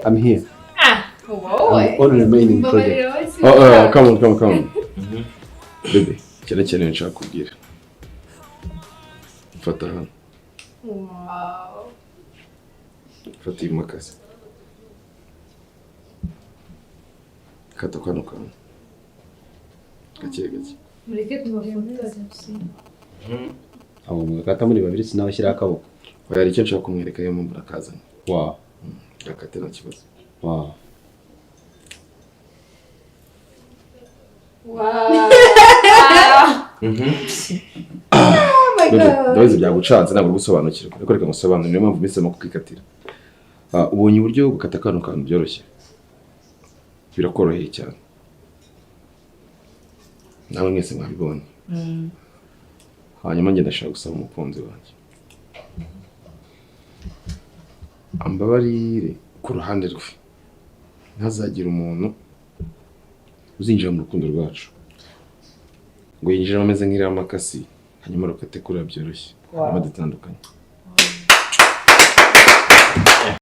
I'm here. Oh, I'm on remaining project. Come on. Baby, cyane nshaka kubwira. Fata hano. wow. Fata iyi makasi. Kata kano kano. Gake. Mureke tubafotoze. Abo mugakata muri babiri sinabashyira akaboko. Oya ari cyo nshaka kumwereka yo mu murakazana. Wow. Gakate nta kibazo. Wow. Wow. Oh my god. Ndabizi byagucanze ntabwo gusobanukirwa. Ariko reka ngusobanurire niyo mpamvu bisemo kukikatira. Ubonye uburyo gukata kano kantu byoroshye. Birakoroheye cyane. Nawe mwese mwabibonye. Hanyuma ngenda ndashaka gusaba umukunzi wanjye. Ambabarire ku ruhande rwe. Ntazagira umuntu uzinjira mu rukundo rwacu. Ngo yinjire ameze nk'iriya makasi hanyuma rukate kuri byoroshye. Hanyuma dutandukanye.